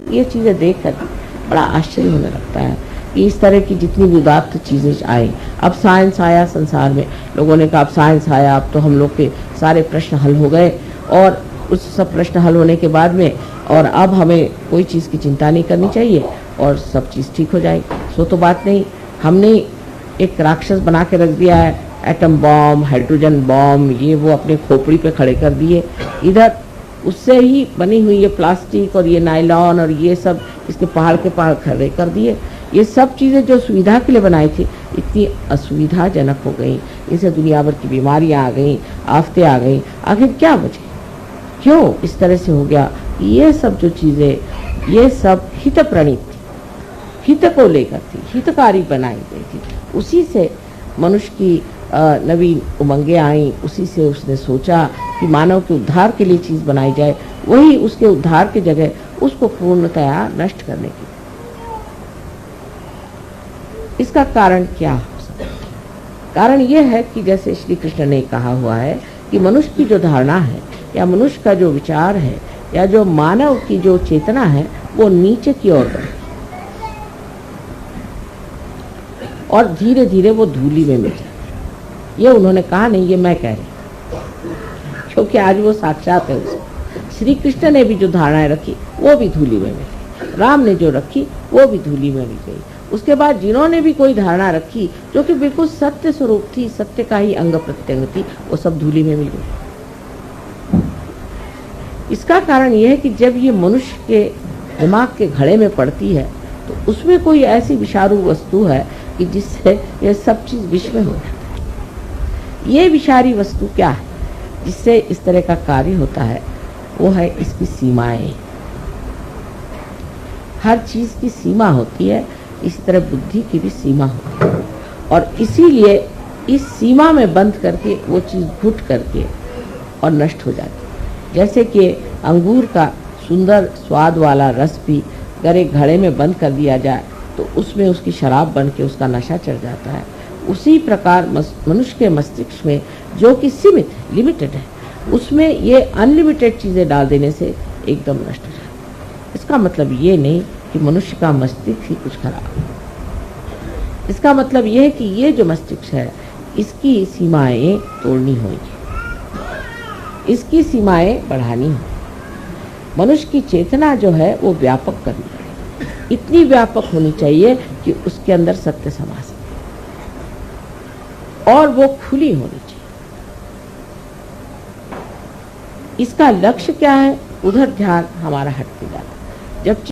ये चीज़ें देखकर बड़ा आश्चर्य होने लगता है कि इस तरह की जितनी भी उदात्त चीज़ें आई। अब साइंस आया संसार में, लोगों ने कहा अब साइंस आया, अब तो हम लोग के सारे प्रश्न हल हो गए, और उस सब प्रश्न हल होने के बाद में और अब हमें कोई चीज़ की चिंता नहीं करनी चाहिए और सब चीज़ ठीक हो जाएगी। सो तो बात नहीं, हमने एक राक्षस बना के रख दिया है, एटम बॉम्ब, हाइड्रोजन बॉम्ब, ये वो अपने खोपड़ी पे खड़े कर दिए। इधर उससे ही बनी हुई ये प्लास्टिक और ये नायलॉन और ये सब इसके पहाड़ के पहाड़ खड़े कर दिए। ये सब चीज़ें जो सुविधा के लिए बनाई थी इतनी असुविधाजनक हो गई, इनसे दुनिया भर की बीमारियां आ गई, आफतें आ गई। आखिर क्या वजह, क्यों इस तरह से हो गया? ये सब जो चीज़ें ये सब हित प्रणीत थी, हित को लेकर थी, हितकारी बनाई गई थी। उसी से मनुष्य की नवीन उमंगें आई, उसी से उसने सोचा कि मानव के उद्धार के लिए चीज़ बनाई जाए, वही उसके उद्धार की जगह उसको पूर्णतया नष्ट करने की। इसका कारण क्या हो सकता है? कारण यह है कि जैसे श्री कृष्ण ने कहा हुआ है कि मनुष्य की जो धारणा है या मनुष्य का जो विचार है या जो मानव की जो चेतना है वो नीचे की ओर बढ़ती और धीरे धीरे वो धूली में मिल जाती। ये उन्होंने कहा नहीं, ये मैं कह रही, क्योंकि आज वो साक्षात है उसको। श्री कृष्ण ने भी जो धारणाएं रखी वो भी धूली में मिल, राम ने जो रखी वो भी धूली में मिल गई। उसके बाद जिन्होंने भी कोई धारणा रखी जो कि बिल्कुल सत्य स्वरूप थी, सत्य का ही अंग प्रत्यंग थी, वो सब धूली में मिल गई। इसका कारण यह है कि जब ये मनुष्य के दिमाग के घड़े में पड़ती है तो उसमें कोई ऐसी विषाणु वस्तु है कि जिससे यह सब चीज विष में हो जाती है। ये विषारी वस्तु क्या है जिससे इस तरह का कार्य होता है? वो है इसकी सीमाएं। हर चीज की सीमा होती है, इसी तरह बुद्धि की भी सीमा होती है, और इसीलिए इस सीमा में बंद करके वो चीज घुट करके और नष्ट हो जाती है। जैसे कि अंगूर का सुंदर स्वाद वाला रस भी अगर एक घड़े में बंद कर दिया जाए तो उसमें उसकी शराब बन के उसका नशा चढ़ जाता है। उसी प्रकार मनुष्य के मस्तिष्क में जो कि सीमित है, लिमिटेड है, उसमें ये अनलिमिटेड चीज़ें डाल देने से एकदम नष्ट हो जाता है। इसका मतलब ये नहीं कि मनुष्य का मस्तिष्क ही कुछ खराब है। इसका मतलब ये है कि ये जो मस्तिष्क है इसकी सीमाएं तोड़नी होगी, इसकी सीमाएं बढ़ानी होगी। मनुष्य की चेतना जो है वो व्यापक करनी चाहिए, इतनी व्यापक होनी चाहिए कि उसके अंदर सत्य समा सके और वो खुली होनी चाहिए। इसका लक्ष्य क्या है? उधर ध्यान हमारा हटते जाता है। जब